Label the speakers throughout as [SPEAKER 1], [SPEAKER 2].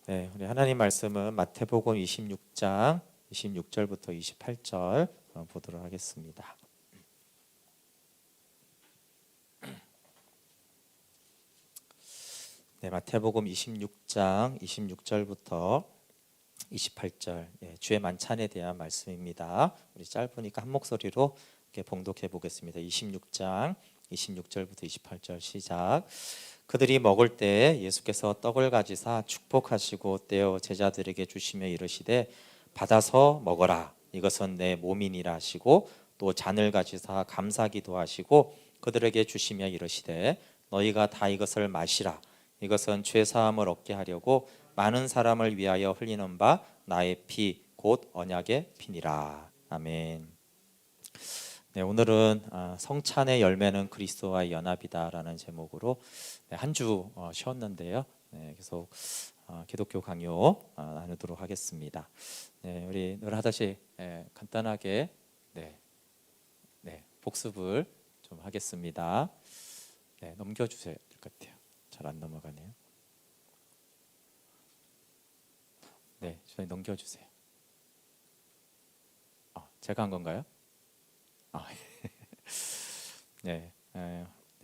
[SPEAKER 1] 네, 우리 하나님 말씀은 마태복음 26장 26절부터 28절 보도록 하겠습니다. 네, 마태복음 26장 26절부터 28절, 주의 만찬에 대한 말씀입니다. 우리 짧으니까 한 목소리로 이렇게 봉독해 보겠습니다. 26장 26절부터 28절 시작. 그들이 먹을 때 예수께서 떡을 가지사 축복하시고 떼어 제자들에게 주시며 이르시되 받아서 먹어라, 이것은 내 몸이니라 하시고 또 잔을 가지사 감사기도 하시고 그들에게 주시며 이르시되 너희가 다 이것을 마시라, 이것은 죄 사함을 얻게 하려고 많은 사람을 위하여 흘리는 바 나의 피 곧 언약의 피니라. 아멘. 네, 오늘은 성찬의 열매는 그리스도와의 연합이다라는 제목으로 한 주 쉬었는데요. 네, 계속 기독교 강요 나누도록 하겠습니다. 네, 우리 늘 하듯이 간단하게 복습을 좀 하겠습니다. 네, 넘겨주셔야 될 것 같아요. 잘 안 넘어가네요. 네, 저희 넘겨주세요. 제가 한 건가요? 네,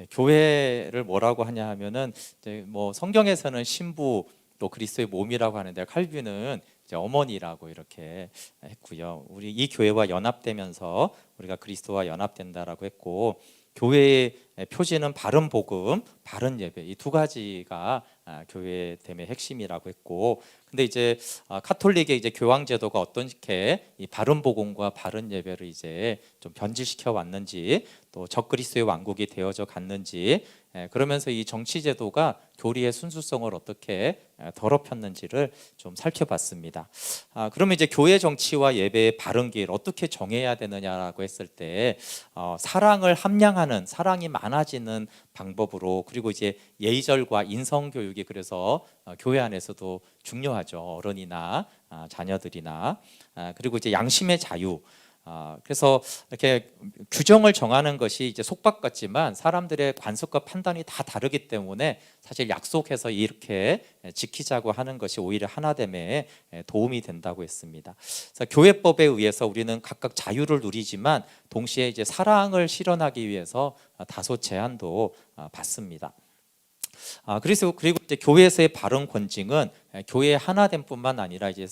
[SPEAKER 1] 교회를 뭐라고 하냐 하면은 이제 뭐 성경에서는 신부 또 그리스도의 몸이라고 하는데 칼빈은 이제 어머니라고 이렇게 했고요. 우리 이 교회와 연합되면서 우리가 그리스도와 연합된다라고 했고, 교회의 표지는 바른 복음, 바른 예배, 이 두 가지가 교회됨의 핵심이라고 했고, 근데 이제 카톨릭의 이제 교황 제도가 어떻게 이 바른 복음과 바른 예배를 이제 좀 변질시켜 왔는지, 또 적그리스도의 왕국이 되어져 갔는지, 그러면서 이 정치 제도가 교리의 순수성을 어떻게 더럽혔는지를 좀 살펴봤습니다. 그러면 이제 교회 정치와 예배의 바른 길 어떻게 정해야 되느냐라고 했을 때, 사랑을 함량하는, 사랑이 많아지는 방법으로, 그리고 이제 예의절과 인성 교육이 그래서 교회 안에서도 중요하죠. 어른이나 자녀들이나, 그리고 이제 양심의 자유. 그래서 이렇게 규정을 정하는 것이 이제 속박 같지만 사람들의 관습과 판단이 다 다르기 때문에 사실 약속해서 이렇게 지키자고 하는 것이 오히려 하나됨에 도움이 된다고 했습니다. 그래서 교회법에 의해서 우리는 각각 자유를 누리지만 동시에 이제 사랑을 실현하기 위해서 다소 제한도 받습니다. 그리고 이제 교회에서의 바른 권징은 교회 하나됨뿐만 아니라 이제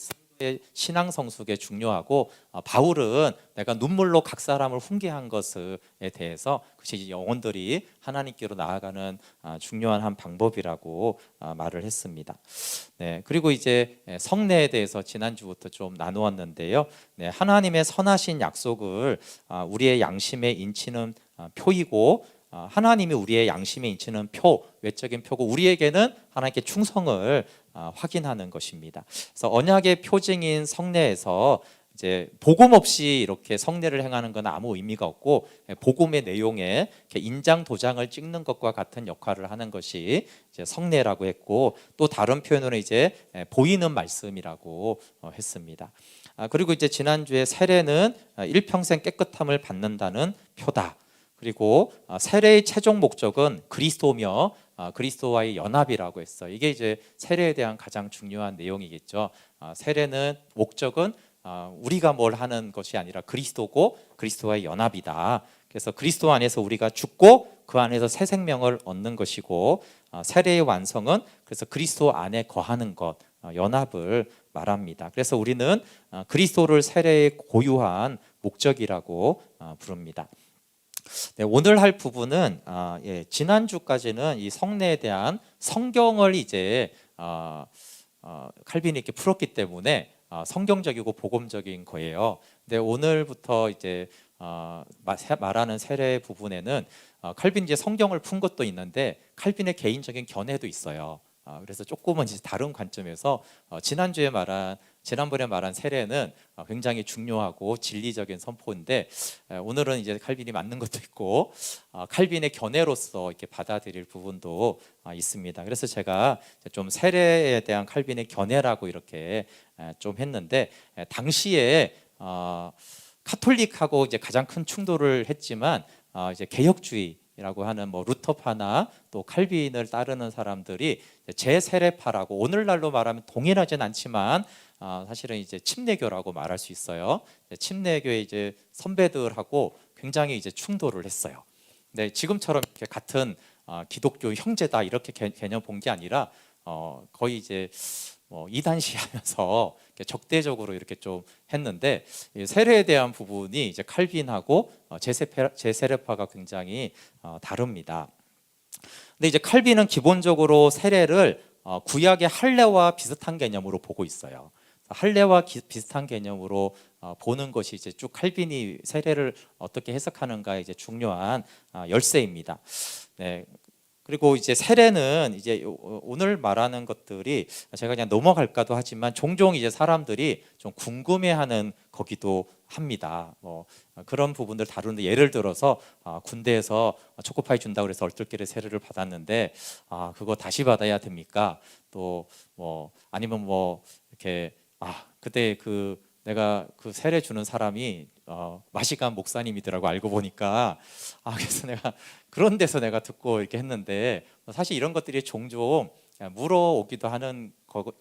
[SPEAKER 1] 신앙 성숙에 중요하고, 바울은 내가 눈물로 각 사람을 훈계한 것에 대해서 그것이 영혼들이 하나님께로 나아가는 중요한 한 방법이라고 말을 했습니다. 네, 그리고 이제 성례에 대해서 지난주부터 좀 나누었는데요. 네, 하나님의 선하신 약속을 우리의 양심에 인치는 표이고, 하나님이 우리의 양심에 인치는 표, 외적인 표고, 우리에게는 하나님께 충성을 확인하는 것입니다. 그래서 언약의 표징인 성례에서 이제 복음 없이 이렇게 성례를 행하는 건 아무 의미가 없고, 복음의 내용에 인장 도장을 찍는 것과 같은 역할을 하는 것이 이제 성례라고 했고, 또 다른 표현으로 이제 보이는 말씀이라고 했습니다. 그리고 이제 지난주에 세례는 일평생 깨끗함을 받는다는 표다. 그리고 세례의 최종 목적은 그리스도며 그리스도와의 연합이라고 했어요. 이게 이제 세례에 대한 가장 중요한 내용이겠죠. 세례는 목적은 우리가 뭘 하는 것이 아니라 그리스도고 그리스도와의 연합이다. 그래서 그리스도 안에서 우리가 죽고 그 안에서 새 생명을 얻는 것이고, 세례의 완성은 그래서 그리스도 안에 거하는 것, 연합을 말합니다. 그래서 우리는 그리스도를 세례의 고유한 목적이라고 부릅니다. 네, 오늘 할 부분은 지난주까지는 이 성례에 대한 성경을 이제 칼빈이 이렇게 풀었기 때문에 성경적이고 복음적인 거예요. 근데 오늘부터 이제 말하는 세례 부분에는 칼빈 이제 성경을 푼 것도 있는데 칼빈의 개인적인 견해도 있어요. 그래서 조금은 이제 다른 관점에서 지난번에 말한 세례는 굉장히 중요하고 진리적인 선포인데, 오늘은 이제 칼빈이 맞는 것도 있고 칼빈의 견해로서 이렇게 받아들일 부분도 있습니다. 그래서 제가 좀 세례에 대한 칼빈의 견해라고 이렇게 좀 했는데, 당시에 카톨릭하고 이제 가장 큰 충돌을 했지만 이제 개혁주의 이라고 하는 뭐 루터파나 또 칼빈을 따르는 사람들이 제세례파라고, 오늘날로 말하면 동일하진 않지만 사실은 이제 침례교라고 말할 수 있어요. 침례교의 이제 선배들하고 굉장히 이제 충돌을 했어요. 근데 지금처럼 이렇게 같은 기독교 형제다 이렇게 개념 본 게 아니라 거의 이제 뭐 이단시하면서 적대적으로 이렇게 좀 했는데, 세례에 대한 부분이 이제 칼빈하고 제세례파가 굉장히 다릅니다. 근데 이제 칼빈은 기본적으로 세례를 구약의 할례와 비슷한 개념으로 보고 있어요. 할례와 비슷한 개념으로 보는 것이 이제 쭉 칼빈이 세례를 어떻게 해석하는가 이제 중요한 열쇠입니다. 네. 그리고 이제 세례는 이제 오늘 말하는 것들이 제가 그냥 넘어갈까도 하지만 종종 이제 사람들이 좀 궁금해하는 거기도 합니다. 뭐 그런 부분들 다루는데, 예를 들어서 군대에서 초코파이 준다고 그래서 얼떨결에 세례를 받았는데 그거 다시 받아야 됩니까? 또 뭐 아니면 뭐 이렇게 그때 내가 그 세례 주는 사람이 마시간 목사님이더라고, 알고 보니까. 그래서 내가 그런 데서 내가 듣고 이렇게 했는데, 사실 이런 것들이 종종 물어오기도 하는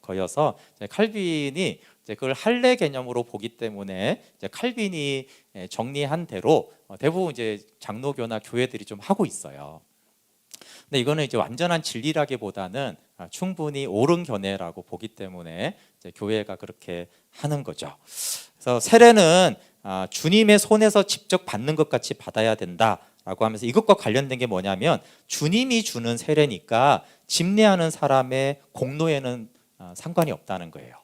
[SPEAKER 1] 거여서 칼빈이 이제 그걸 할례 개념으로 보기 때문에 이제 칼빈이 정리한 대로 대부분 이제 장로교나 교회들이 좀 하고 있어요. 근데 이거는 이제 완전한 진리라기보다는 충분히 옳은 견해라고 보기 때문에 이제 교회가 그렇게 하는 거죠. 그래서 세례는 주님의 손에서 직접 받는 것 같이 받아야 된다라고 하면서, 이것과 관련된 게 뭐냐면 주님이 주는 세례니까 집례하는 사람의 공로에는 상관이 없다는 거예요.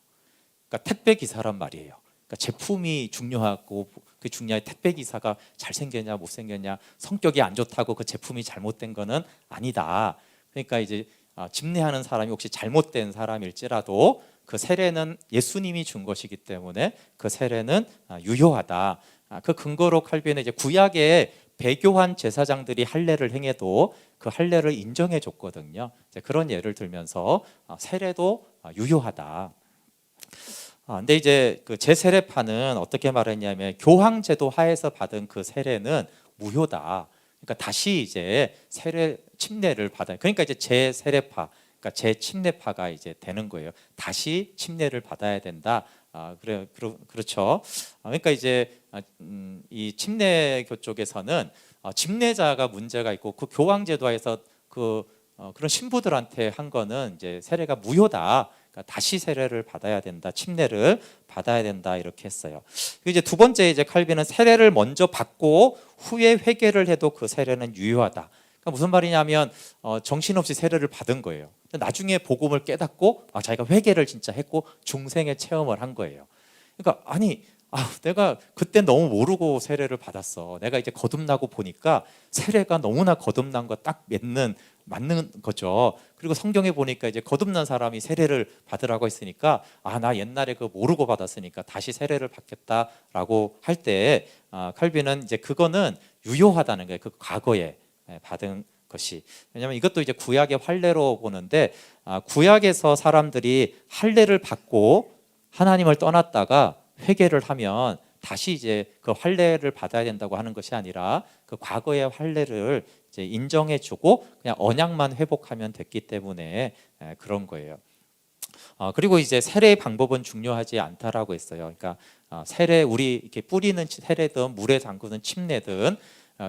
[SPEAKER 1] 그러니까 택배 기사란 말이에요. 그러니까 제품이 중요하고 그 중요한 택배 기사가 잘생겼냐 못생겼냐, 성격이 안 좋다고 그 제품이 잘못된 거는 아니다. 그러니까 이제 집례하는 사람이 혹시 잘못된 사람일지라도 그 세례는 예수님이 준 것이기 때문에 그 세례는 유효하다. 그 근거로 칼빈은 이제 구약의 배교한 제사장들이 할례를 행해도 그 할례를 인정해 줬거든요. 그런 예를 들면서 세례도 유효하다. 근데 이제 그 제세례파는 어떻게 말했냐면, 교황제도 하에서 받은 그 세례는 무효다. 그러니까 다시 이제 세례 침례를 받아요. 그러니까 이제 제세례파, 그러니까 제침례파가 이제 되는 거예요. 다시 침례를 받아야 된다. 그렇죠. 그러니까 이제 이 침례교 쪽에서는 침례자가 문제가 있고, 그 교황제도에서 그런 신부들한테 한 거는 이제 세례가 무효다. 그러니까 다시 세례를 받아야 된다, 침례를 받아야 된다, 이렇게 했어요. 이제 두 번째, 이제 칼빈은 세례를 먼저 받고 후에 회개를 해도 그 세례는 유효하다. 그러니까 무슨 말이냐면 정신없이 세례를 받은 거예요. 나중에 복음을 깨닫고 자기가 회개를 진짜 했고 중생의 체험을 한 거예요. 그러니까 내가 그때 너무 모르고 세례를 받았어. 내가 이제 거듭나고 보니까 세례가 너무나 거듭난 거 딱 맞는 거죠. 그리고 성경에 보니까 이제 거듭난 사람이 세례를 받으라고 했으니까 나 옛날에 그거 모르고 받았으니까 다시 세례를 받겠다라고 할 때 칼빈은 이제 그거는 유효하다는 거예요. 그 과거에 받은 것이. 왜냐하면 이것도 이제 구약의 할례로 보는데, 구약에서 사람들이 할례를 받고 하나님을 떠났다가 회개를 하면 다시 이제 그 할례를 받아야 된다고 하는 것이 아니라 그 과거의 할례를 이제 인정해주고 그냥 언약만 회복하면 됐기 때문에 그런 거예요. 그리고 이제 세례의 방법은 중요하지 않다라고 했어요. 그러니까 세례, 우리 이렇게 뿌리는 세례든 물에 잠그든 침례든,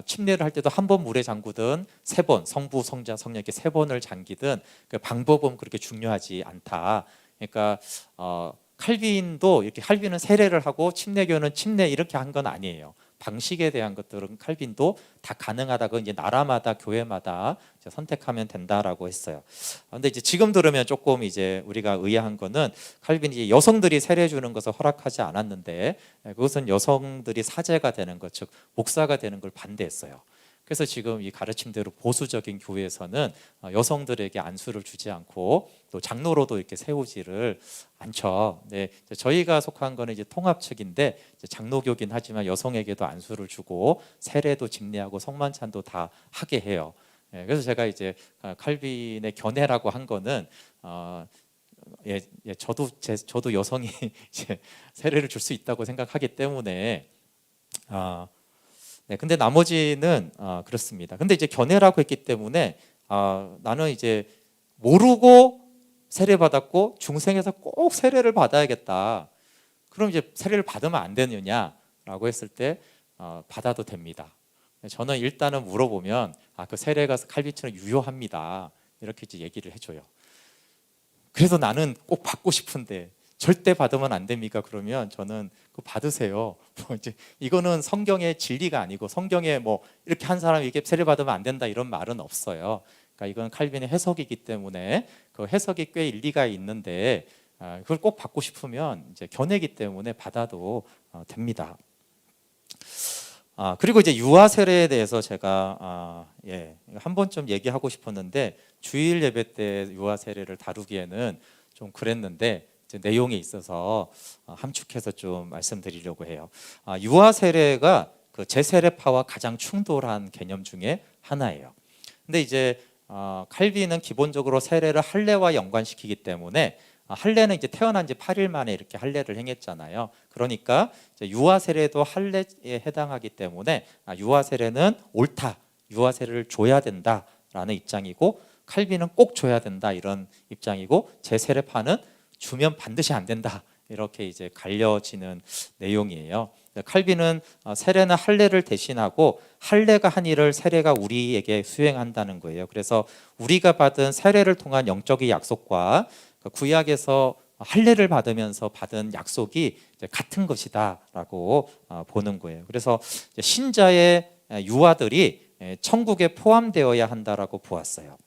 [SPEAKER 1] 침례를 할 때도 한 번 물에 잠그든 세 번, 성부, 성자, 성령 이렇게 세 번을 잠기든 그 방법은 그렇게 중요하지 않다. 그러니까 칼빈도 이렇게, 칼빈은 세례를 하고 침례교는 침례 이렇게 한 건 아니에요. 방식에 대한 것들은 칼빈도 다 가능하다. 그 이제 나라마다 교회마다 이제 선택하면 된다라고 했어요. 그런데 이제 지금 들으면 조금 이제 우리가 의아한 거는, 칼빈이 이제 여성들이 세례 주는 것을 허락하지 않았는데 그것은 여성들이 사제가 되는 것, 즉 목사가 되는 걸 반대했어요. 그래서 지금 이 가르침대로 보수적인 교회에서는 여성들에게 안수를 주지 않고 또 장로로도 이렇게 세우지를 않죠. 네, 저희가 속한 거는 이제 통합 측인데 장로교긴 하지만 여성에게도 안수를 주고 세례도 집례하고 성만찬도 다 하게 해요. 네, 그래서 제가 이제 칼빈의 견해라고 한 거는 저도 여성이 이제 세례를 줄 수 있다고 생각하기 때문에 네, 근데 나머지는 그렇습니다. 근데 이제 견해라고 했기 때문에 나는 이제 모르고 세례 받았고 중생에서 꼭 세례를 받아야겠다. 그럼 이제 세례를 받으면 안 되느냐라고 했을 때 받아도 됩니다. 저는 일단은 물어보면 그 세례가 칼빈처럼 유효합니다. 이렇게 이제 얘기를 해줘요. 그래서 나는 꼭 받고 싶은데 절대 받으면 안 됩니까? 그러면 저는 그거 받으세요. 뭐 이제 이거는 성경의 진리가 아니고 성경에 뭐 이렇게 한 사람이 이게 세례 받으면 안 된다 이런 말은 없어요. 그러니까 이건 칼빈의 해석이기 때문에 그 해석이 꽤 일리가 있는데 그걸 꼭 받고 싶으면 이제 견해이기 때문에 받아도 됩니다. 그리고 이제 유아 세례에 대해서 제가 한번 좀 얘기하고 싶었는데 주일 예배 때 유아 세례를 다루기에는 좀 그랬는데 내용이 있어서 함축해서 좀 말씀드리려고 해요. 유아 세례가 그 제세례파와 가장 충돌한 개념 중에 하나예요. 근데 이제 칼빈은 기본적으로 세례를 할례와 연관시키기 때문에 할례는 이제 태어난 지 8일 만에 이렇게 할례를 행했잖아요. 그러니까 이제 유아 세례도 할례에 해당하기 때문에 유아 세례는 옳다, 유아 세례를 줘야 된다라는 입장이고 칼빈은 꼭 줘야 된다 이런 입장이고 제세례파는 주면 반드시 안 된다 이렇게 이제 갈려지는 내용이에요. 칼빈은 세례는 할례를 대신하고 할례가 한 일을 세례가 우리에게 수행한다는 거예요. 그래서 우리가 받은 세례를 통한 영적인 약속과 구약에서 할례를 받으면서 받은 약속이 같은 것이다라고 보는 거예요. 그래서 신자의 유아들이 천국에 포함되어야 한다라고 보았어요.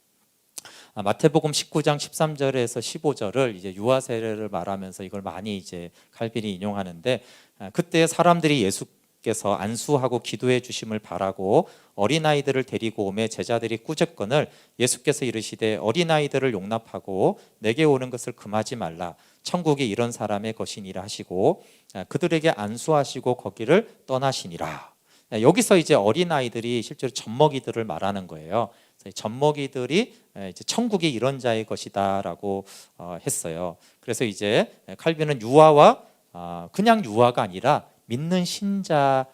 [SPEAKER 1] 마태복음 19장 13절에서 15절을 이제 유아 세례를 말하면서 이걸 많이 이제 칼빈이 인용하는데 그때 사람들이 예수께서 안수하고 기도해 주심을 바라고 어린아이들을 데리고 오매 제자들이 꾸짖거늘 예수께서 이르시되 어린아이들을 용납하고 내게 오는 것을 금하지 말라 천국이 이런 사람의 것이니라 하시고 그들에게 안수하시고 거기를 떠나시니라. 여기서 이제 어린아이들이 실제로 젖먹이들을 말하는 거예요. 젖먹이들이 이제 천국이 이런 자의 것이다라고 했어요. 그래서 이제 칼빈은 유아와 그냥 유아가 아니라 믿는 신자의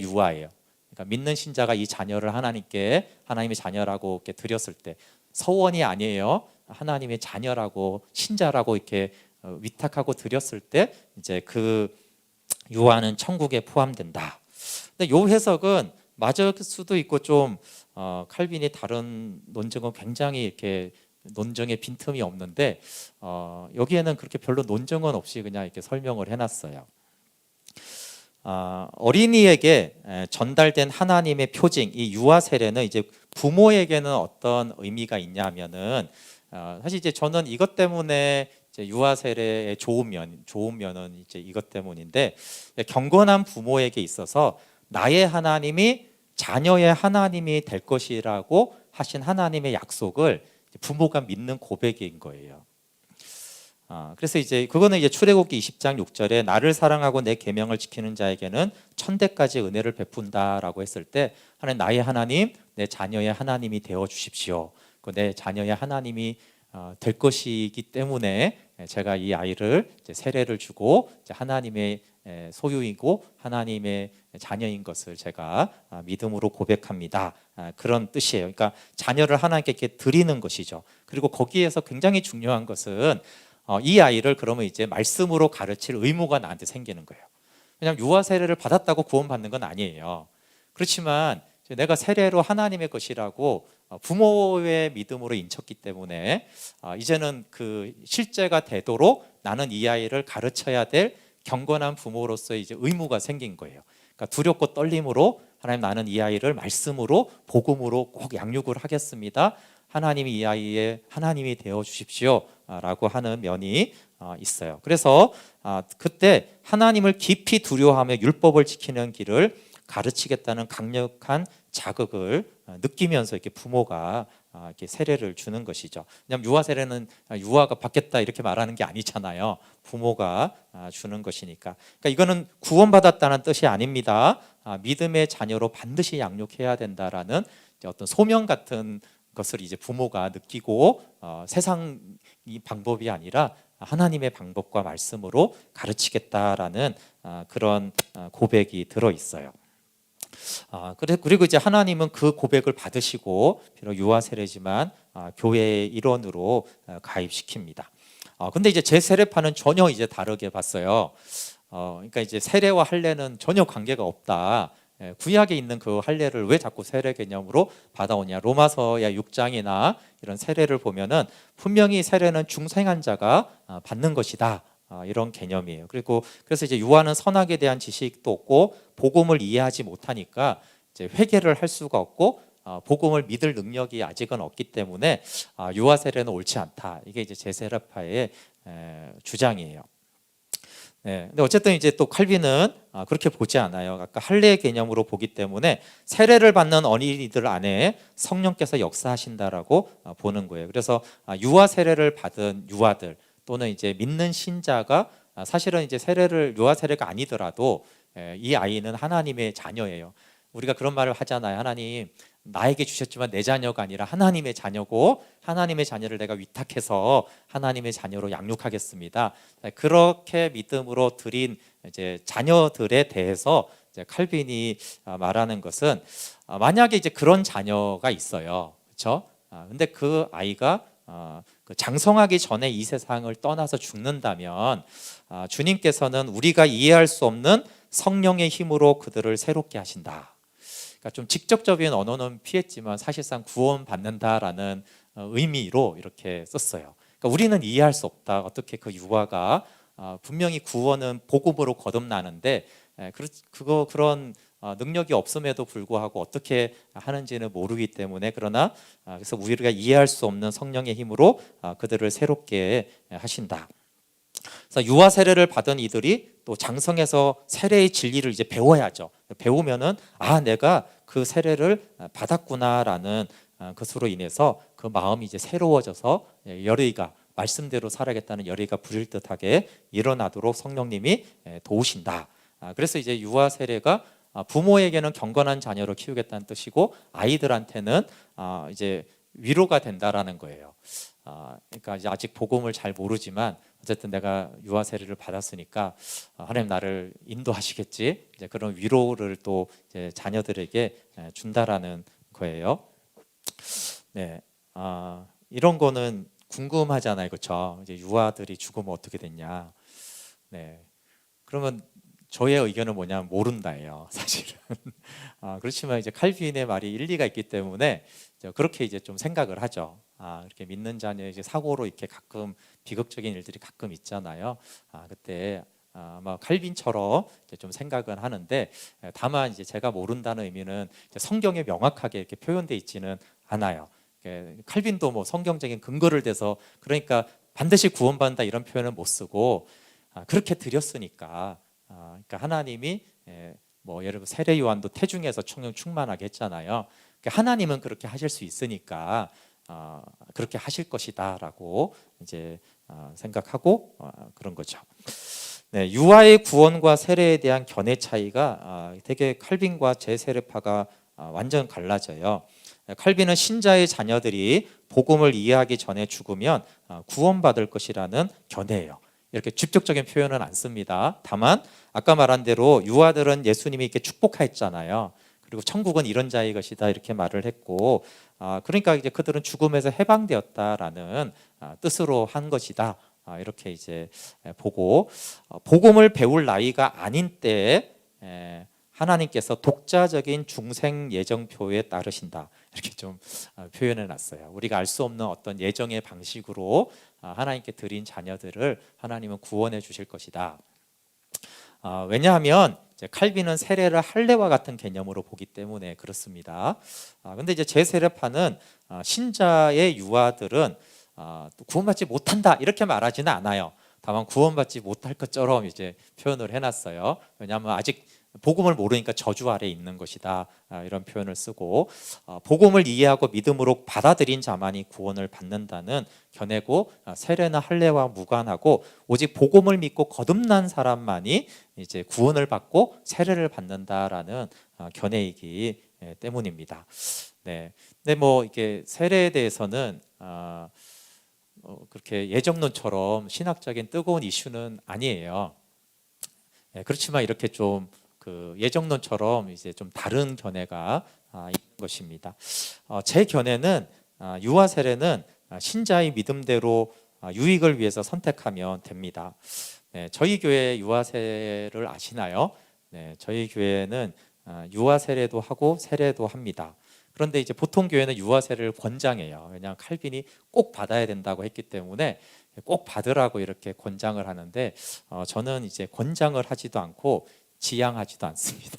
[SPEAKER 1] 유아예요. 그러니까 믿는 신자가 이 자녀를 하나님께 하나님의 자녀라고 이렇게 드렸을 때 서원이 아니에요. 하나님의 자녀라고 신자라고 이렇게 위탁하고 드렸을 때 이제 그 유아는 천국에 포함된다. 근데 요 해석은 맞을 수도 있고 좀 칼빈이 다른 논증은 굉장히 이렇게 논증에 빈틈이 없는데 여기에는 그렇게 별로 논증은 없이 그냥 이렇게 설명을 해놨어요. 어린이에게 전달된 하나님의 표징, 이 유아 세례는 이제 부모에게는 어떤 의미가 있냐면은 사실 이제 저는 이것 때문에 이제 유아 세례의 좋은 면은 이제 이것 때문인데 경건한 부모에게 있어서 나의 하나님이 자녀의 하나님이 될 것이라고 하신 하나님의 약속을 부모가 믿는 고백인 거예요. 그래서 이제 그거는 이제 출애굽기 20장 6절에 나를 사랑하고 내 계명을 지키는 자에게는 천대까지 은혜를 베푼다라고 했을 때 하나님 나의 하나님, 내 자녀의 하나님이 되어 주십시오. 내 자녀의 하나님이 될 것이기 때문에 제가 이 아이를 이제 세례를 주고 이제 하나님의 소유이고 하나님의 자녀인 것을 제가 믿음으로 고백합니다. 그런 뜻이에요. 그러니까 자녀를 하나님께 이렇게 드리는 것이죠. 그리고 거기에서 굉장히 중요한 것은 이 아이를 그러면 이제 말씀으로 가르칠 의무가 나한테 생기는 거예요. 왜냐하면 유아 세례를 받았다고 구원받는 건 아니에요. 그렇지만 내가 세례로 하나님의 것이라고 부모의 믿음으로 인쳤기 때문에 이제는 그 실제가 되도록 나는 이 아이를 가르쳐야 될 경건한 부모로서의 이제 의무가 생긴 거예요. 그러니까 두렵고 떨림으로 하나님 나는 이 아이를 말씀으로 복음으로 꼭 양육을 하겠습니다. 하나님이 이 아이의 하나님이 되어 주십시오 라고 하는 면이 있어요. 그래서 그때 하나님을 깊이 두려워하며 율법을 지키는 길을 가르치겠다는 강력한 자극을 느끼면서 이렇게 부모가 이렇게 세례를 주는 것이죠. 왜냐하면 유아 세례는 유아가 받겠다 이렇게 말하는 게 아니잖아요. 부모가 주는 것이니까. 그러니까 이거는 구원받았다는 뜻이 아닙니다. 믿음의 자녀로 반드시 양육해야 된다라는 어떤 소명 같은 것을 이제 부모가 느끼고 세상 이 방법이 아니라 하나님의 방법과 말씀으로 가르치겠다라는 그런 고백이 들어 있어요. 그리고 이제 하나님은 그 고백을 받으시고 비록 유아 세례지만 교회의 일원으로 가입시킵니다. 근데 이제 제 세례파는 전혀 이제 다르게 봤어요. 그러니까 이제 세례와 할례는 전혀 관계가 없다. 구약에 있는 그 할례를 왜 자꾸 세례 개념으로 받아오냐? 로마서의 6장이나 이런 세례를 보면은 분명히 세례는 중생한 자가 받는 것이다. 이런 개념이에요. 그래서 이제 유아는 선악에 대한 지식도 없고 복음을 이해하지 못하니까 이제 회개를 할 수가 없고 복음을 믿을 능력이 아직은 없기 때문에 유아 세례는 옳지 않다. 이게 이제 제 세례파의 주장이에요. 네, 근데 어쨌든 이제 또 칼빈은 그렇게 보지 않아요. 아까 할례 개념으로 보기 때문에 세례를 받는 어린이들 안에 성령께서 역사하신다라고 보는 거예요. 그래서 유아 세례를 받은 유아들 또는 이제 믿는 신자가 사실은 이제 유아 세례가 아니더라도 이 아이는 하나님의 자녀예요. 우리가 그런 말을 하잖아요. 하나님 나에게 주셨지만 내 자녀가 아니라 하나님의 자녀고 하나님의 자녀를 내가 위탁해서 하나님의 자녀로 양육하겠습니다. 그렇게 믿음으로 드린 이제 자녀들에 대해서 이제 칼빈이 말하는 것은 만약에 이제 그런 자녀가 있어요. 그렇죠? 근데 그 아이가 그 장성하기 전에 이 세상을 떠나서 죽는다면 주님께서는 우리가 이해할 수 없는 성령의 힘으로 그들을 새롭게 하신다. 그러니까 좀 직접적인 언어는 피했지만 사실상 구원받는다라는 의미로 이렇게 썼어요. 그러니까 우리는 이해할 수 없다. 어떻게 그 유아가 분명히 구원은 복음으로 거듭나는데 그런 능력이 없음에도 불구하고 어떻게 하는지는 모르기 때문에 그러나 그래서 우리가 이해할 수 없는 성령의 힘으로 그들을 새롭게 하신다. 그래서 유아 세례를 받은 이들이 또 장성해서 세례의 진리를 이제 배워야죠. 배우면은 내가 그 세례를 받았구나라는 것으로 인해서 그 마음이 이제 새로워져서 열의가 말씀대로 살아야겠다는 열의가 부릴 듯하게 일어나도록 성령님이 도우신다. 그래서 이제 유아 세례가 부모에게는 경건한 자녀로 키우겠다는 뜻이고 아이들한테는 이제 위로가 된다라는 거예요. 그러니까 이제 아직 복음을 잘 모르지만 어쨌든 내가 유아 세례를 받았으니까 하나님 나를 인도하시겠지. 이제 그런 위로를 또 이제 자녀들에게 준다라는 거예요. 네, 이런 거는 궁금하잖아요, 그렇죠? 이제 유아들이 죽으면 어떻게 됐냐. 네, 그러면 저의 의견은 뭐냐면 모른다예요, 사실은. 그렇지만 이제 칼빈의 말이 일리가 있기 때문에 그렇게 이제 좀 생각을 하죠. 이렇게 믿는 자녀의 이제 사고로 이렇게 가끔 비극적인 일들이 가끔 있잖아요. 그때 아마 칼빈처럼 좀 생각은 하는데 다만 이제 제가 모른다는 의미는 성경에 명확하게 이렇게 표현되어 있지는 않아요. 칼빈도 뭐 성경적인 근거를 대서 그러니까 반드시 구원받는다 이런 표현을 못 쓰고 그렇게 드렸으니까 그러니까 하나님이 뭐 예를 들어 세례 요한도 태중에서 성령 충만하게 했잖아요. 그러니까 하나님은 그렇게 하실 수 있으니까 그렇게 하실 것이다라고 이제 생각하고 그런 거죠. 네, 유아의 구원과 세례에 대한 견해 차이가 되게 칼빈과 제 세례파가 완전 갈라져요. 칼빈은 신자의 자녀들이 복음을 이해하기 전에 죽으면 구원받을 것이라는 견해예요. 이렇게 직접적인 표현은 안 씁니다. 다만 아까 말한 대로 유아들은 예수님이 이렇게 축복하였잖아요. 그리고 천국은 이런 자의 것이다 이렇게 말을 했고 그러니까 이제 그들은 죽음에서 해방되었다라는 뜻으로 한 것이다. 이렇게 이제 보고 복음을 배울 나이가 아닌 때에 하나님께서 독자적인 중생 예정표에 따르신다. 이렇게 좀 표현해 놨어요. 우리가 알 수 없는 어떤 예정의 방식으로 하나님께 드린 자녀들을 하나님은 구원해 주실 것이다. 왜냐하면 이제 칼빈은 세례를 할례와 같은 개념으로 보기 때문에 그렇습니다. 근데 이제 제 세례파는 신자의 유아들은 구원받지 못한다 이렇게 말하지는 않아요. 다만 구원받지 못할 것처럼 이제 표현을 해놨어요. 왜냐하면 아직 복음을 모르니까 저주 아래 있는 것이다 이런 표현을 쓰고 복음을 이해하고 믿음으로 받아들인 자만이 구원을 받는다는 견해고 세례나 할례와 무관하고 오직 복음을 믿고 거듭난 사람만이 이제 구원을 받고 세례를 받는다라는 견해이기 때문입니다. 네, 근데 뭐 이게 세례에 대해서는 그렇게 예정론처럼 신학적인 뜨거운 이슈는 아니에요. 그렇지만 이렇게 좀 그 예정론처럼 이제 좀 다른 견해가 있는 것입니다. 제 견해는 유아 세례는 신자의 믿음대로 유익을 위해서 선택하면 됩니다. 네, 저희 교회 유아 세례를 아시나요? 네, 저희 교회는 유아 세례도 하고 세례도 합니다. 그런데 이제 보통 교회는 유아 세례를 권장해요. 왜냐하면 칼빈이 꼭 받아야 된다고 했기 때문에 꼭 받으라고 이렇게 권장을 하는데 저는 이제 권장을 하지도 않고 지양하지도 않습니다.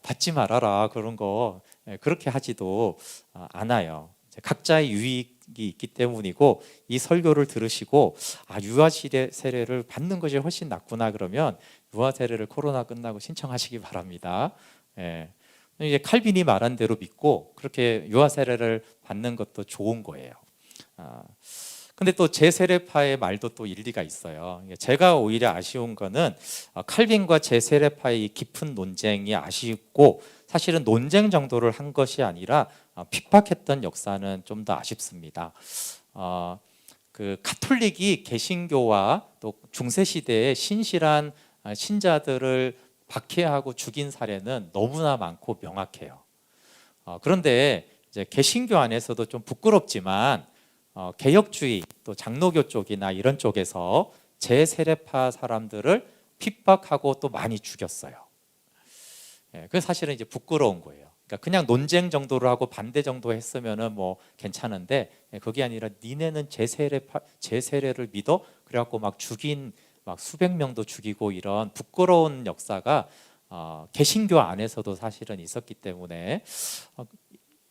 [SPEAKER 1] 받지 말아라 그런 거 그렇게 하지도 않아요. 각자의 유익이 있기 때문이고 이 설교를 들으시고 유아 세례를 받는 것이 훨씬 낫구나 그러면 유아 세례를 코로나 끝나고 신청하시기 바랍니다. 예. 이제 칼빈이 말한 대로 믿고 그렇게 유아 세례를 받는 것도 좋은 거예요. 근데 또 제세례파의 말도 또 일리가 있어요. 제가 오히려 아쉬운 거는 칼빈과 제세례파의 깊은 논쟁이 아쉽고 사실은 논쟁 정도를 한 것이 아니라 핍박했던 역사는 좀 더 아쉽습니다. 그 가톨릭이 개신교와 또 중세 시대의 신실한 신자들을 박해하고 죽인 사례는 너무나 많고 명확해요. 그런데 이제 개신교 안에서도 좀 부끄럽지만 개혁주의 또 장로교 쪽이나 이런 쪽에서 제세례파 사람들을 핍박하고 또 많이 죽였어요. 그게 사실은 이제 부끄러운 거예요. 그러니까 그냥 논쟁 정도로 하고 반대 정도 했으면은 뭐 괜찮은데 그게 아니라 니네는 제세례를 믿어? 그래갖고 막 죽인 막 수백 명도 죽이고 이런 부끄러운 역사가 개신교 안에서도 사실은 있었기 때문에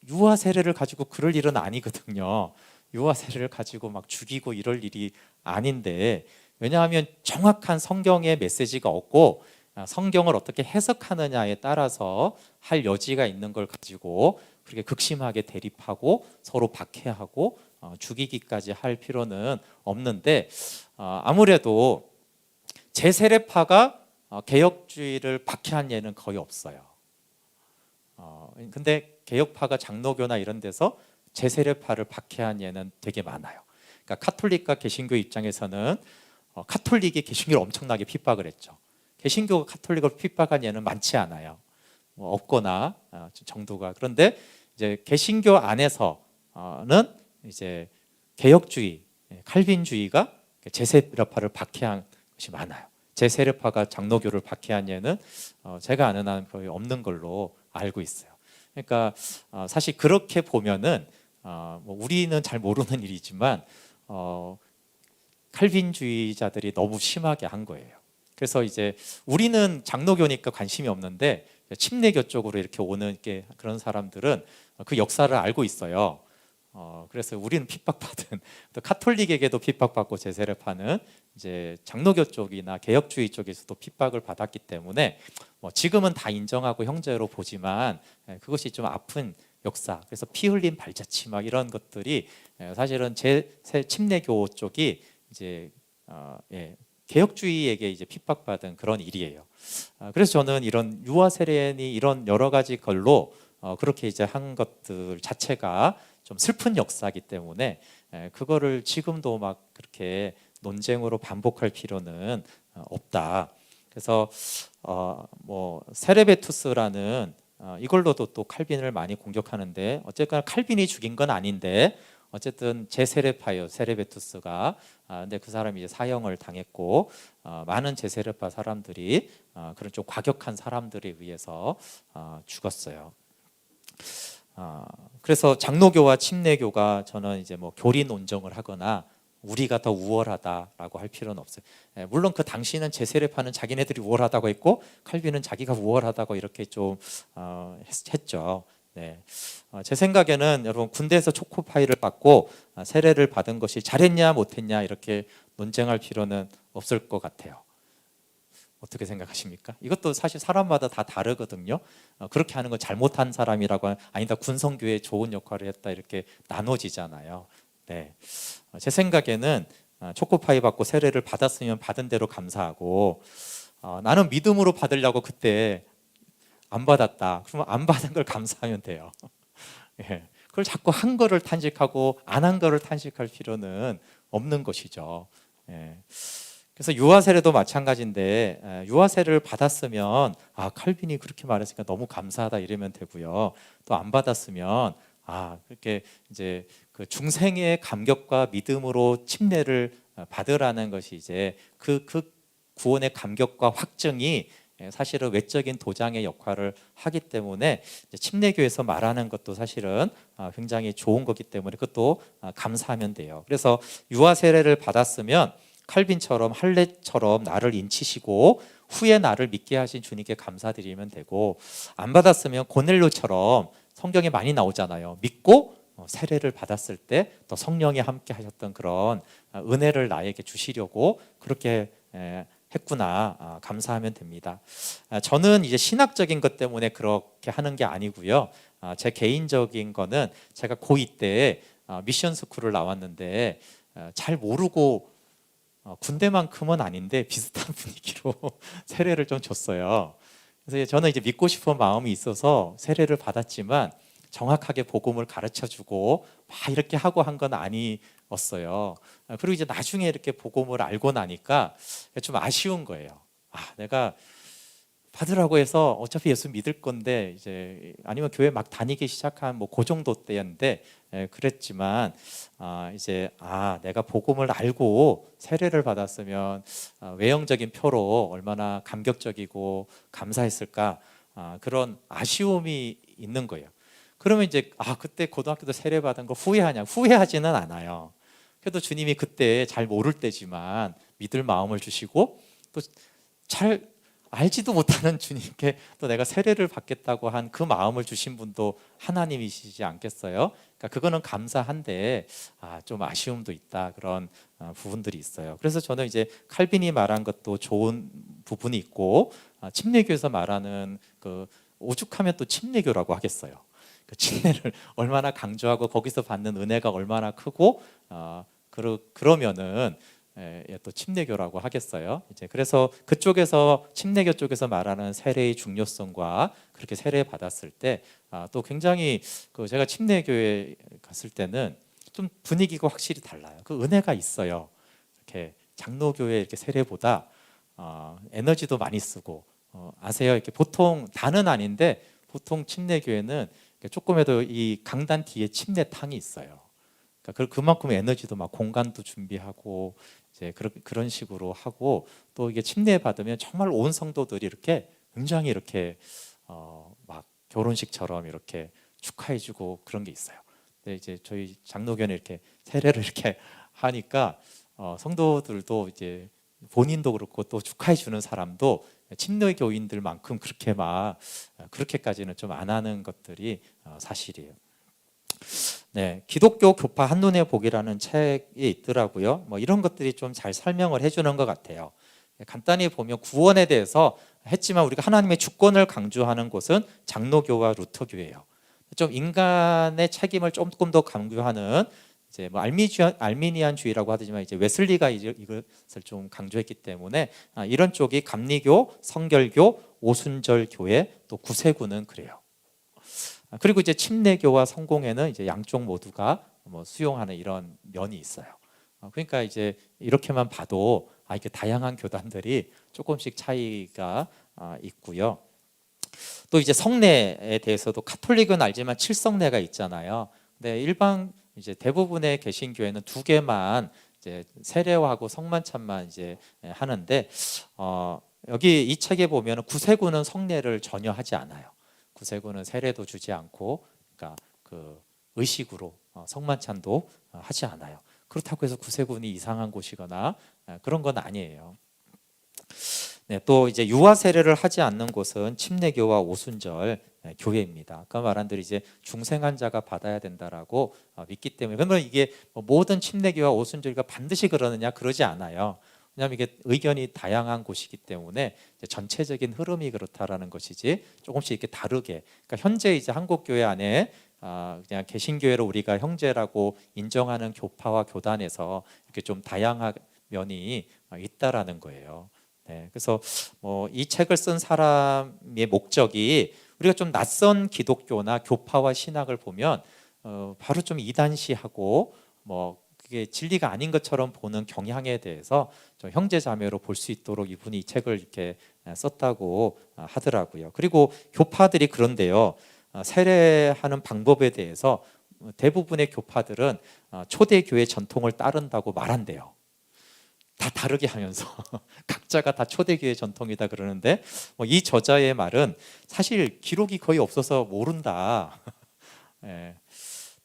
[SPEAKER 1] 유아 세례를 가지고 그럴 일은 아니거든요. 유아 세례를 가지고 막 죽이고 이럴 일이 아닌데 왜냐하면 정확한 성경의 메시지가 없고 성경을 어떻게 해석하느냐에 따라서 할 여지가 있는 걸 가지고 그렇게 극심하게 대립하고 서로 박해하고 죽이기까지 할 필요는 없는데 아무래도 제세례파가 개혁주의를 박해한 예는 거의 없어요. 근데 개혁파가 장로교나 이런 데서 제세례파를 박해한 예는 되게 많아요. 그러니까 카톨릭과 개신교 입장에서는 카톨릭이 개신교를 엄청나게 핍박을 했죠. 개신교가 카톨릭을 핍박한 예는 많지 않아요. 뭐 없거나 정도가. 그런데 이제 개신교 안에서는 이제 개혁주의, 칼빈주의가 제세례파를 박해한 것이 많아요. 제세례파가 장로교를 박해한 예는 제가 아는 한은 거의 없는 걸로 알고 있어요. 그러니까 사실 그렇게 보면은 뭐 우리는 잘 모르는 일이지만 칼빈주의자들이 너무 심하게 한 거예요. 그래서 이제 우리는 장로교니까 관심이 없는데 침례교 쪽으로 이렇게 오는 그런 사람들은 그 역사를 알고 있어요. 그래서 우리는 핍박받은 또 카톨릭에게도 핍박받고 제세례파는 이제 장로교 쪽이나 개혁주의 쪽에서도 핍박을 받았기 때문에 뭐 지금은 다 인정하고 형제로 보지만 그것이 좀 아픈 역사. 그래서 피 흘린 발자취 막 이런 것들이 사실은 침례교 쪽이 이제 개혁주의에게 이제 핍박받은 그런 일이에요. 그래서 저는 이런 유아 세례니 이런 여러 가지 걸로 그렇게 이제 한 것들 자체가 좀 슬픈 역사이기 때문에 그거를 지금도 막 그렇게 논쟁으로 반복할 필요는 없다. 그래서 뭐 세레베투스라는 이걸로도 또 칼빈을 많이 공격하는데 어쨌거나 칼빈이 죽인 건 아닌데 어쨌든 제세례파예요. 세레베투스가. 근데 그 사람이 이제 사형을 당했고 많은 제세례파 사람들이 그런 좀 과격한 사람들에 의해서 죽었어요. 그래서 장로교와 침례교가 저는 이제 뭐 교리 논쟁을 하거나 우리가 더 우월하다라고 할 필요는 없어요. 물론 그 당시는 제세례파는 자기네들이 우월하다고 했고 칼빈은 자기가 우월하다고 이렇게 좀 했죠. 네. 제 생각에는 여러분 군대에서 초코파이를 받고 세례를 받은 것이 잘했냐 못했냐 이렇게 논쟁할 필요는 없을 것 같아요. 어떻게 생각하십니까? 이것도 사실 사람마다 다 다르거든요. 그렇게 하는 건 잘못한 사람이라고 아니다 군성교회에 좋은 역할을 했다 이렇게 나눠지잖아요. 네. 제 생각에는 초코파이 받고 세례를 받았으면 받은 대로 감사하고 나는 믿음으로 받으려고 그때 안 받았다. 그러면 안 받은 걸 감사하면 돼요. 예. 그걸 자꾸 한 거를 탄식하고 안 한 거를 탄식할 필요는 없는 것이죠. 예. 그래서 유아 세례도 마찬가지인데 유아 세례를 받았으면 칼빈이 그렇게 말했으니까 너무 감사하다 이러면 되고요. 또 안 받았으면 그렇게 이제 그 중생의 감격과 믿음으로 침례를 받으라는 것이 이제 그 구원의 감격과 확증이 사실은 외적인 도장의 역할을 하기 때문에 침례교에서 말하는 것도 사실은 굉장히 좋은 거기 때문에 그것도 감사하면 돼요. 그래서 유아 세례를 받았으면 칼빈처럼 할례처럼 나를 인치시고 후에 나를 믿게 하신 주님께 감사드리면 되고, 안 받았으면 고넬료처럼 성경에 많이 나오잖아요. 믿고 세례를 받았을 때 또 성령이 함께 하셨던 그런 은혜를 나에게 주시려고 그렇게 했구나, 감사하면 됩니다. 저는 이제 신학적인 것 때문에 그렇게 하는 게 아니고요. 제 개인적인 거는 제가 고2 때 미션 스쿨을 나왔는데 잘 모르고 군대만큼은 아닌데 비슷한 분위기로 세례를 좀 줬어요. 그래서 저는 이제 믿고 싶은 마음이 있어서 세례를 받았지만 정확하게 복음을 가르쳐주고 막 이렇게 하고 한 건 아니었어요. 그리고 이제 나중에 이렇게 복음을 알고 나니까 좀 아쉬운 거예요. 내가 받으라고 해서 어차피 예수 믿을 건데, 이제 아니면 교회 막 다니기 시작한 뭐 그 정도 때였는데 그랬지만 이제 내가 복음을 알고 세례를 받았으면 외형적인 표로 얼마나 감격적이고 감사했을까, 그런 아쉬움이 있는 거예요. 그러면 이제 그때 고등학교 때 세례 받은 거 후회하냐? 후회하지는 않아요. 그래도 주님이 그때 잘 모를 때지만 믿을 마음을 주시고, 또 잘 알지도 못하는 주님께 또 내가 세례를 받겠다고 한 그 마음을 주신 분도 하나님이시지 않겠어요? 그러니까 그거는 감사한데 좀 아쉬움도 있다, 그런 부분들이 있어요. 그래서 저는 이제 칼빈이 말한 것도 좋은 부분이 있고, 침례교에서 말하는 그 오죽하면 또 침례교라고 하겠어요. 그 침례를 얼마나 강조하고 거기서 받는 은혜가 얼마나 크고 그러면은 또 침례교라고 하겠어요. 이제 그래서 그쪽에서 침례교 쪽에서 말하는 세례의 중요성과 그렇게 세례 받았을 때 또 굉장히 제가 침례교에 갔을 때는 좀 분위기가 확실히 달라요. 그 은혜가 있어요. 이렇게 장로교회 이렇게 세례보다 에너지도 많이 쓰고, 아세요? 이렇게 보통 다는 아닌데 보통 침례교회는 조금에도 이 강단 뒤에 침례탕이 있어요. 그러니까 그만큼 에너지도 막 공간도 준비하고 이제 그런 식으로 하고, 또 이게 침례 받으면 정말 온 성도들이 이렇게 굉장히 이렇게 막 결혼식처럼 이렇게 축하해주고 그런 게 있어요. 근데 이제 저희 장로교는 이렇게 세례를 이렇게 하니까 성도들도 이제 본인도 그렇고 또 축하해주는 사람도 침례교인들만큼 그렇게 막 그렇게까지는 좀 안 하는 것들이 사실이에요. 네, 기독교 교파 한눈에 보기라는 책이 있더라고요. 뭐 이런 것들이 좀 잘 설명을 해주는 것 같아요. 간단히 보면 구원에 대해서 했지만 우리가 하나님의 주권을 강조하는 곳은 장로교와 루터교예요. 좀 인간의 책임을 조금 더 강조하는 이제 뭐 알미니안주의라고 하지만 이제 웨슬리가 이것을 좀 강조했기 때문에 이런 쪽이 감리교, 성결교, 오순절 교회, 또 구세구는 그래요. 그리고 이제 침례교와 성공회는 이제 양쪽 모두가 뭐 수용하는 이런 면이 있어요. 그러니까 이제 이렇게만 봐도 이렇게 다양한 교단들이 조금씩 차이가 있고요. 또 이제 성례에 대해서도 카톨릭은 알지만 칠성례가 있잖아요. 근데 일반 이제 대부분의 개신교회는 두 개만 이제 세례하고 성만찬만 이제 하는데 여기 이 책에 보면 구세구는 성례를 전혀 하지 않아요. 구세구는 세례도 주지 않고, 그러니까 그 의식으로 성만찬도 하지 않아요. 그렇다고 해서 구세군이 이상한 곳이거나 그런 건 아니에요. 네, 또 이제 유아 세례를 하지 않는 곳은 침례교와 오순절 교회입니다. 아까 말한 대로 이제 중생한 자가 받아야 된다라고 믿기 때문에. 그러면 이게 모든 침례교와 오순절가 반드시 그러느냐? 그러지 않아요. 왜냐하면 이게 의견이 다양한 곳이기 때문에 전체적인 흐름이 그렇다라는 것이지, 조금씩 이렇게 다르게. 그러니까 현재 이제 한국 교회 안에 그냥 개신교회로 우리가 형제라고 인정하는 교파와 교단에서 이렇게 좀 다양한 면이 있다라는 거예요. 네, 그래서 이 책을 쓴 사람의 목적이 우리가 좀 낯선 기독교나 교파와 신학을 보면 바로 좀 이단시하고 그게 진리가 아닌 것처럼 보는 경향에 대해서 좀 형제자매로 볼 수 있도록 이분이 이 책을 이렇게 썼다고 하더라고요. 그리고 교파들이 그런데요, 세례하는 방법에 대해서 대부분의 교파들은 초대교회 전통을 따른다고 말한대요. 다 다르게 하면서 각자가 다 초대교회 전통이다 그러는데, 이 저자의 말은 사실 기록이 거의 없어서 모른다. 예.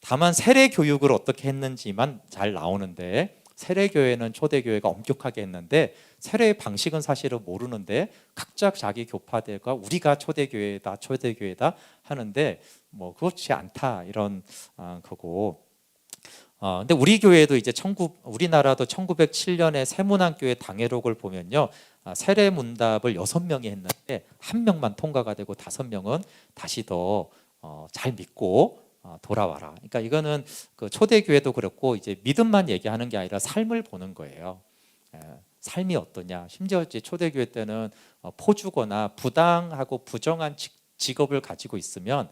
[SPEAKER 1] 다만 세례 교육을 어떻게 했는지만 잘 나오는데, 세례교회는 초대교회가 엄격하게 했는데 세례의 방식은 사실은 모르는데 각자 자기 교파들과 우리가 초대교회다 하는데 그렇지 않다 이런 거고. 근데 우리 교회도 이제 우리나라도 1907년에 세문안교회 당회록을 보면요, 세례 문답을 6명이 했는데 1명만 통과가 되고 5명은 다시 더 잘 믿고 돌아와라. 그러니까 이거는 그 초대교회도 그렇고 이제 믿음만 얘기하는 게 아니라 삶을 보는 거예요. 삶이 어떠냐. 심지어 이제 초대교회 때는 포주거나 부당하고 부정한 직업을 가지고 있으면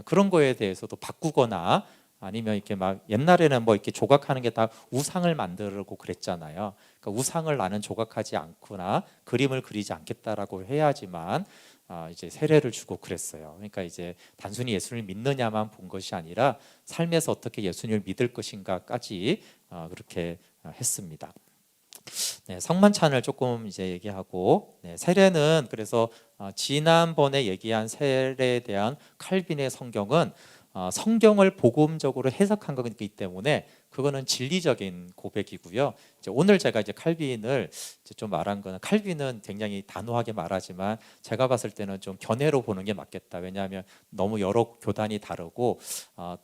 [SPEAKER 1] 그런 거에 대해서도 바꾸거나, 아니면 이렇게 막 옛날에는 이렇게 조각하는 게 다 우상을 만들고 그랬잖아요. 그러니까 우상을 나는 조각하지 않거나 그림을 그리지 않겠다라고 해야지만 이제 세례를 주고 그랬어요. 그러니까 이제 단순히 예수님을 믿느냐만 본 것이 아니라 삶에서 어떻게 예수님을 믿을 것인가까지 그렇게 했습니다. 네, 성만찬을 조금 이제 얘기하고, 세례는 그래서 지난번에 얘기한 세례에 대한 칼빈의 성경은 성경을 복음적으로 해석한 거기 때문에 그거는 진리적인 고백이고요. 이제 오늘 제가 이제 칼빈을 이제 좀 말한 거는, 칼빈은 굉장히 단호하게 말하지만 제가 봤을 때는 좀 견해로 보는 게 맞겠다. 왜냐하면 너무 여러 교단이 다르고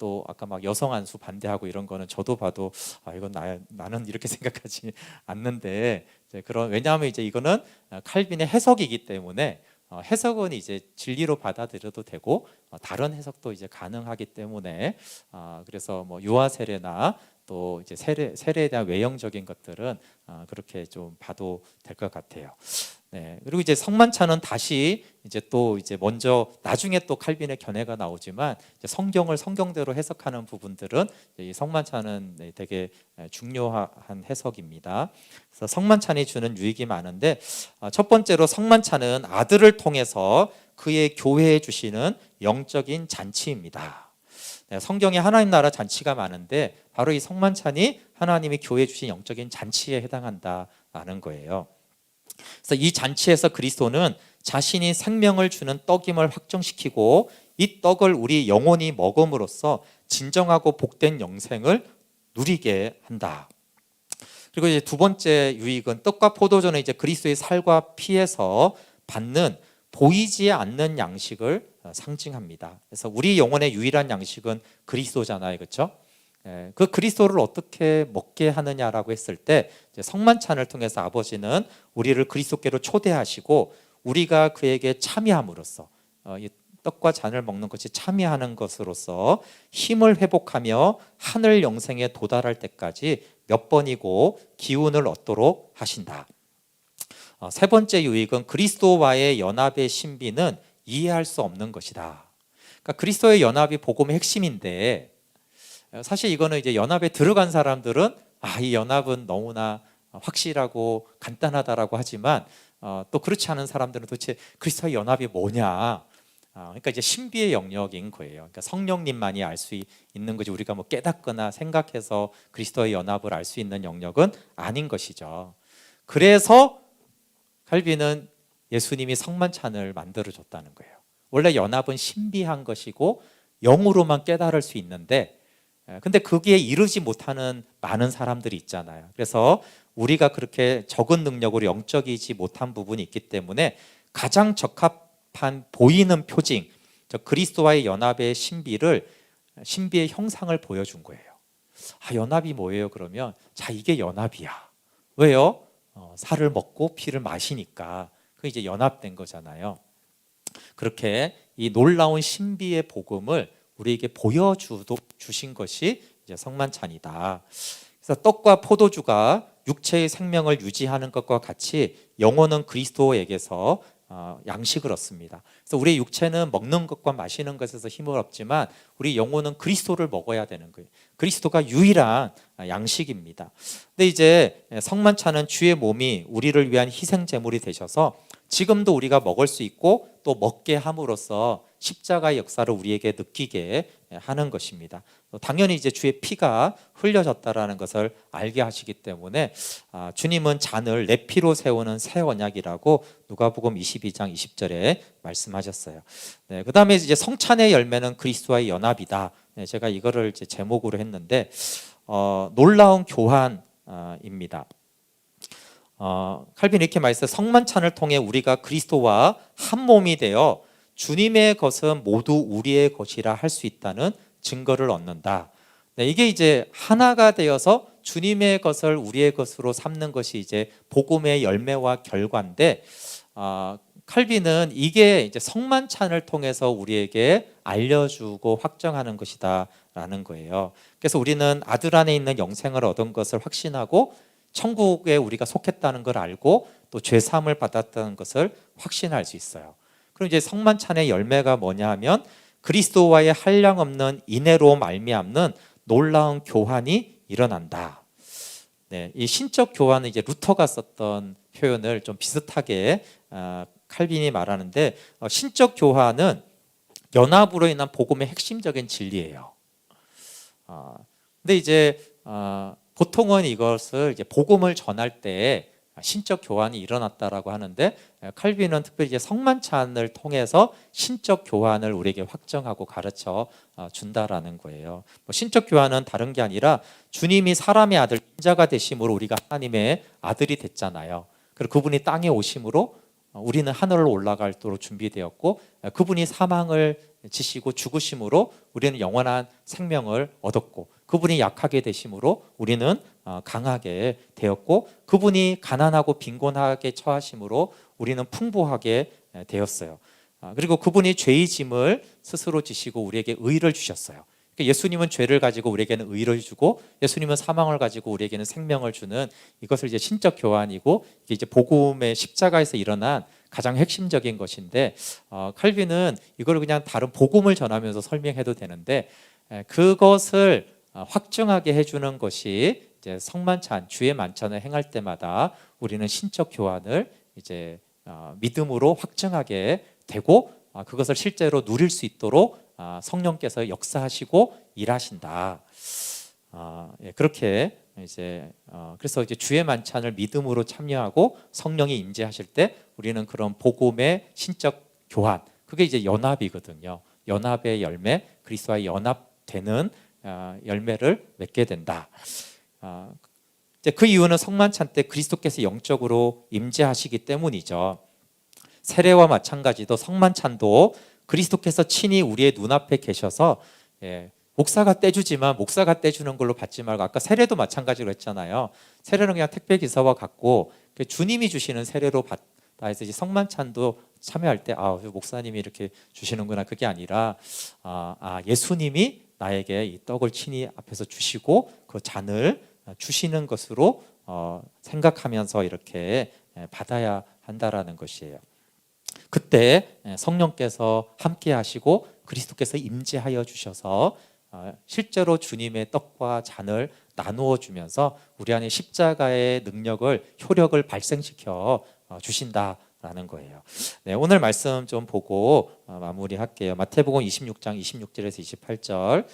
[SPEAKER 1] 또 아까 막 여성 안수 반대하고 이런 거는 저도 봐도 이건 나는 이렇게 생각하지 않는데, 이제 왜냐하면 이제 이거는 칼빈의 해석이기 때문에 해석은 이제 진리로 받아들여도 되고 다른 해석도 이제 가능하기 때문에 그래서 유아 세례나 또 이제 세례에 대한 외형적인 것들은 그렇게 좀 봐도 될 것 같아요. 네. 그리고 이제 성만찬은 다시 이제 또 이제 먼저 나중에 또 칼빈의 견해가 나오지만 이제 성경을 성경대로 해석하는 부분들은 이 성만찬은 되게 중요한 해석입니다. 그래서 성만찬이 주는 유익이 많은데, 첫 번째로 성만찬은 아들을 통해서 그의 교회에 주시는 영적인 잔치입니다. 성경에 하나님 나라 잔치가 많은데 바로 이 성만찬이 하나님이 교회에 주신 영적인 잔치에 해당한다라는 거예요. 그래서 이 잔치에서 그리스도는 자신이 생명을 주는 떡임을 확정시키고 이 떡을 우리 영혼이 먹음으로써 진정하고 복된 영생을 누리게 한다. 그리고 이제 두 번째 유익은 떡과 포도주는 이제 그리스도의 살과 피에서 받는 보이지 않는 양식을 상징합니다. 그래서 우리 영혼의 유일한 양식은 그리스도잖아요, 그렇죠? 그 그리스도를 어떻게 먹게 하느냐라고 했을 때 이제 성만찬을 통해서 아버지는 우리를 그리스도께로 초대하시고 우리가 그에게 참여함으로써 이 떡과 잔을 먹는 것이 참여하는 것으로서 힘을 회복하며 하늘 영생에 도달할 때까지 몇 번이고 기운을 얻도록 하신다. 세 번째 유익은 그리스도와의 연합의 신비는 이해할 수 없는 것이다. 그러니까 그리스도의 연합이 복음의 핵심인데, 사실 이거는 이제 연합에 들어간 사람들은 이 연합은 너무나 확실하고 간단하다라고 하지만 또 그렇지 않은 사람들은 도대체 그리스도의 연합이 뭐냐, 그러니까 이제 신비의 영역인 거예요. 그러니까 성령님만이 알 수 있는 거지 우리가 깨닫거나 생각해서 그리스도의 연합을 알 수 있는 영역은 아닌 것이죠. 그래서 칼빈은 예수님이 성만찬을 만들어 줬다는 거예요. 원래 연합은 신비한 것이고 영으로만 깨달을 수 있는데, 근데 거기에 이르지 못하는 많은 사람들이 있잖아요. 그래서 우리가 그렇게 적은 능력으로 영적이지 못한 부분이 있기 때문에 가장 적합한 보이는 표징, 그리스도와의 연합의 신비의 형상을 보여준 거예요. 연합이 뭐예요? 그러면 이게 연합이야. 왜요? 살을 먹고 피를 마시니까 그 이제 연합된 거잖아요. 그렇게 이 놀라운 신비의 복음을 우리에게 보여주신 것이 이제 성만찬이다. 그래서 떡과 포도주가 육체의 생명을 유지하는 것과 같이 영혼은 그리스도에게서 양식을 얻습니다. 그래서 우리의 육체는 먹는 것과 마시는 것에서 힘을 얻지만 우리 영혼은 그리스도를 먹어야 되는 거예요. 그리스도가 유일한 양식입니다. 근데 이제 성만찬은 주의 몸이 우리를 위한 희생 제물이 되셔서 지금도 우리가 먹을 수 있고 또 먹게 함으로써 십자가의 역사를 우리에게 느끼게 하는 것입니다. 당연히 이제 주의 피가 흘려졌다라는 것을 알게 하시기 때문에 주님은 잔을 내 피로 세우는 새 언약이라고 누가복음 22장 20절에 말씀하셨어요. 네, 그다음에 이제 성찬의 열매는 그리스도와의 연합이다. 네, 제가 이거를 이제 제목으로 했는데 놀라운 교환입니다. 칼빈이 이렇게 말했어요. 성만찬을 통해 우리가 그리스도와 한 몸이 되어 주님의 것은 모두 우리의 것이라 할 수 있다는 증거를 얻는다. 네, 이게 이제 하나가 되어서 주님의 것을 우리의 것으로 삼는 것이 이제 복음의 열매와 결과인데, 칼빈은 이게 이제 성만찬을 통해서 우리에게 알려주고 확정하는 것이다라는 거예요. 그래서 우리는 아들 안에 있는 영생을 얻은 것을 확신하고 천국에 우리가 속했다는 걸 알고 또 죄 사함을 받았다는 것을 확신할 수 있어요. 그럼 이제 성만찬의 열매가 뭐냐 하면 그리스도와의 한량없는 인애로 말미암는 놀라운 교환이 일어난다. 네, 이 신적 교환은 이제 루터가 썼던 표현을 좀 비슷하게 칼빈이 말하는데, 신적 교환은 연합으로 인한 복음의 핵심적인 진리예요. 근데 이제 보통은 이것을 이제 복음을 전할 때 신적 교환이 일어났다라고 하는데, 칼빈은 특별히 이제 성만찬을 통해서 신적 교환을 우리에게 확정하고 가르쳐 준다라는 거예요. 신적 교환은 다른 게 아니라 주님이 사람의 아들 인자가 되심으로 우리가 하나님의 아들이 됐잖아요. 그리고 그분이 땅에 오심으로 우리는 하늘로 올라갈도록 준비되었고, 그분이 사망을 지시고 죽으심으로 우리는 영원한 생명을 얻었고, 그분이 약하게 되심으로 우리는 강하게 되었고, 그분이 가난하고 빈곤하게 처하심으로 우리는 풍부하게 되었어요. 그리고 그분이 죄의 짐을 스스로 지시고 우리에게 의를 주셨어요. 예수님은 죄를 가지고 우리에게는 의를 주고, 예수님은 사망을 가지고 우리에게는 생명을 주는, 이것을 이제 신적 교환이고, 이게 이제 복음의 십자가에서 일어난 가장 핵심적인 것인데, 칼빈은 이걸 그냥 다른 복음을 전하면서 설명해도 되는데, 그것을 확증하게 해주는 것이 이제 성만찬, 주의 만찬을 행할 때마다 우리는 신적 교환을 이제 믿음으로 확증하게 되고, 그것을 실제로 누릴 수 있도록 성령께서 역사하시고 일하신다. 그렇게 이제 그래서 이제 주의 만찬을 믿음으로 참여하고 성령이 임재하실 때 우리는 그런 복음의 신적 교환, 그게 이제 연합이거든요. 연합의 열매, 그리스도와 연합되는 열매를 맺게 된다. 이제 그 이유는 성만찬 때 그리스도께서 영적으로 임재하시기 때문이죠. 세례와 마찬가지도 성만찬도 그리스도께서 친히 우리의 눈앞에 계셔서, 목사가 떼주지만 목사가 떼주는 걸로 받지 말고, 아까 세례도 마찬가지로 했잖아요. 세례는 그냥 택배 기사와 같고 주님이 주시는 세례로 받다 해서 이제 성만찬도 참여할 때 목사님이 이렇게 주시는구나, 그게 아니라 예수님이 나에게 이 떡을 친히 앞에서 주시고 그 잔을 주시는 것으로 생각하면서 이렇게 받아야 한다라는 것이에요. 그때 성령께서 함께 하시고 그리스도께서 임재하여 주셔서 실제로 주님의 떡과 잔을 나누어 주면서 우리 안에 십자가의 능력을, 효력을 발생시켜 주신다라는 거예요. 네, 오늘 말씀 좀 보고 마무리할게요. 마태복음 26장 26절에서 28절.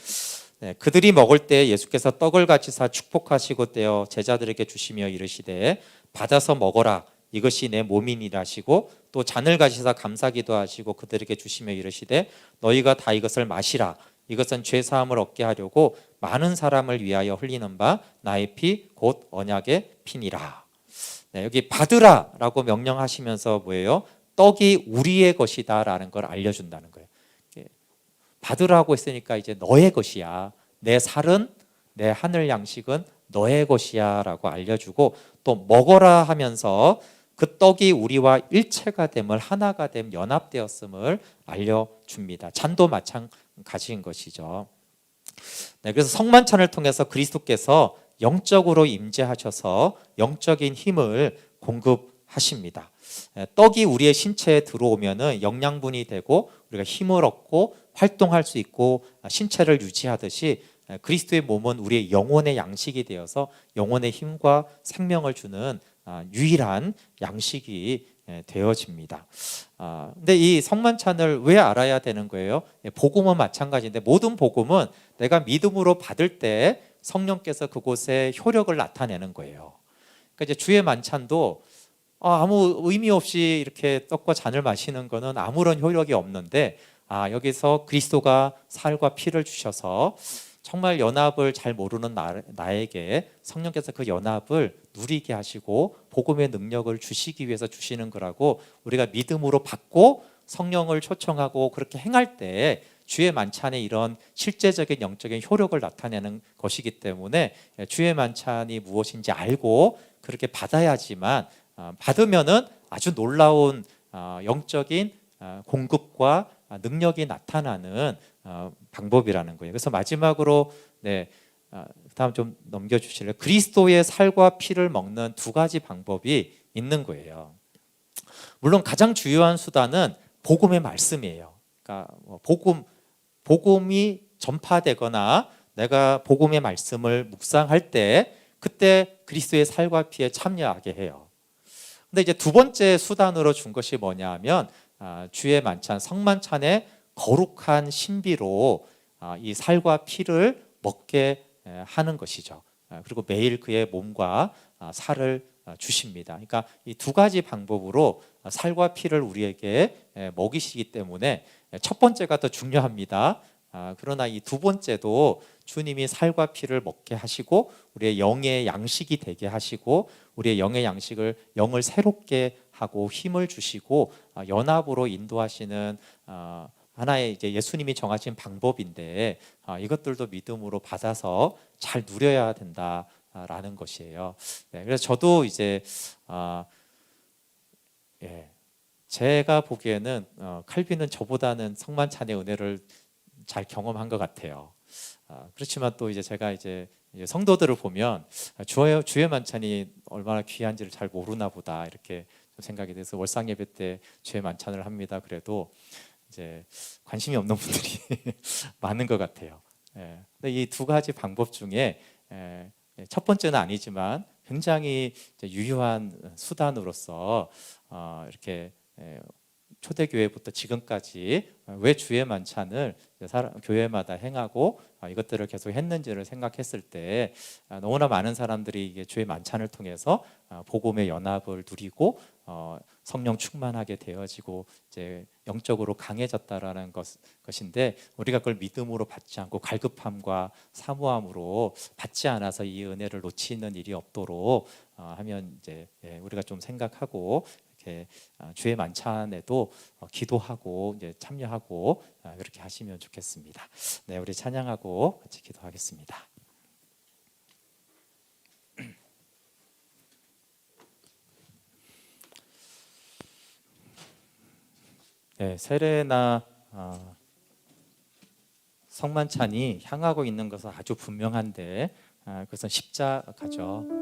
[SPEAKER 1] 네, 그들이 먹을 때 예수께서 떡을 가지사 축복하시고 떼어 제자들에게 주시며 이르시되 받아서 먹어라, 이것이 내 몸이니라 하시고, 또 잔을 가지사 감사기도 하시고 그들에게 주시며 이르시되 너희가 다 이것을 마시라, 이것은 죄 사함을 얻게 하려고 많은 사람을 위하여 흘리는 바 나의 피 곧 언약의 피니라. 네, 여기 받으라라고 명령하시면서 뭐예요? 떡이 우리의 것이다라는 걸 알려준다는 거예요. 받으라고 했으니까 이제 너의 것이야. 내 살은, 내 하늘 양식은 너의 것이야 라고 알려주고, 또 먹어라 하면서 그 떡이 우리와 일체가 됨을, 하나가 됨, 연합되었음을 알려줍니다. 잔도 마찬가지인 것이죠. 네, 그래서 성만찬을 통해서 그리스도께서 영적으로 임재하셔서 영적인 힘을 공급 하십니다. 떡이 우리의 신체에 들어오면은 영양분이 되고 우리가 힘을 얻고 활동할 수 있고 신체를 유지하듯이 그리스도의 몸은 우리의 영혼의 양식이 되어서 영혼의 힘과 생명을 주는 유일한 양식이 되어집니다. 근데 이 성만찬을 왜 알아야 되는 거예요? 복음은 마찬가지인데 모든 복음은 내가 믿음으로 받을 때 성령께서 그곳에 효력을 나타내는 거예요. 그러니까 이제 주의 만찬도 아무 의미 없이 이렇게 떡과 잔을 마시는 거는 아무런 효력이 없는데 여기서 그리스도가 살과 피를 주셔서 정말 연합을 잘 모르는 나에게 성령께서 그 연합을 누리게 하시고 복음의 능력을 주시기 위해서 주시는 거라고 우리가 믿음으로 받고 성령을 초청하고 그렇게 행할 때 주의 만찬에 이런 실제적인 영적인 효력을 나타내는 것이기 때문에 주의 만찬이 무엇인지 알고 그렇게 받아야지만 받으면은 아주 놀라운 영적인 공급과 능력이 나타나는 방법이라는 거예요. 그래서 마지막으로 다음 좀 넘겨주실래요? 그리스도의 살과 피를 먹는 두 가지 방법이 있는 거예요. 물론 가장 주요한 수단은 복음의 말씀이에요. 그러니까 복음이 전파되거나 내가 복음의 말씀을 묵상할 때 그때 그리스도의 살과 피에 참여하게 해요. 근데 이제 두 번째 수단으로 준 것이 뭐냐 하면 주의 만찬, 성만찬의 거룩한 신비로 이 살과 피를 먹게 하는 것이죠. 그리고 매일 그의 몸과 살을 주십니다. 그러니까 이 두 가지 방법으로 살과 피를 우리에게 먹이시기 때문에 첫 번째가 더 중요합니다. 그러나 이 두 번째도 주님이 살과 피를 먹게 하시고 우리의 영의 양식이 되게 하시고 우리의 영의 양식을 영을 새롭게 하고 힘을 주시고 연합으로 인도하시는 하나의 이제 예수님이 정하신 방법인데 이것들도 믿음으로 받아서 잘 누려야 된다라는 것이에요. 그래서 저도 이제 제가 보기에는 칼빈은 저보다는 성만찬의 은혜를 잘 경험한 것 같아요. 그렇지만 또 이제 제가 이제 성도들을 보면 주의 만찬이 얼마나 귀한지를 잘 모르나 보다 이렇게 생각이 돼서 월상 예배 때 주의 만찬을 합니다. 그래도 이제 관심이 없는 분들이 많은 것 같아요. 근데 이 두 가지 방법 중에 첫 번째는 아니지만 굉장히 유효한 수단으로서 이렇게 초대교회부터 지금까지 왜 주의 만찬을 교회마다 행하고 이것들을 계속 했는지를 생각했을 때 너무나 많은 사람들이 이게 주의 만찬을 통해서 복음의 연합을 누리고 성령 충만하게 되어지고 이제 영적으로 강해졌다라는 것인데 우리가 그걸 믿음으로 받지 않고 갈급함과 사모함으로 받지 않아서 이 은혜를 놓치는 일이 없도록 하면 이제 우리가 좀 생각하고 이렇게 주의 만찬에도 기도하고 이제 참여하고 그렇게 하시면 좋겠습니다. 네, 우리 찬양하고 같이 기도하겠습니다. 네, 세례나 성만찬이 향하고 있는 것은 아주 분명한데 그것은 십자가죠.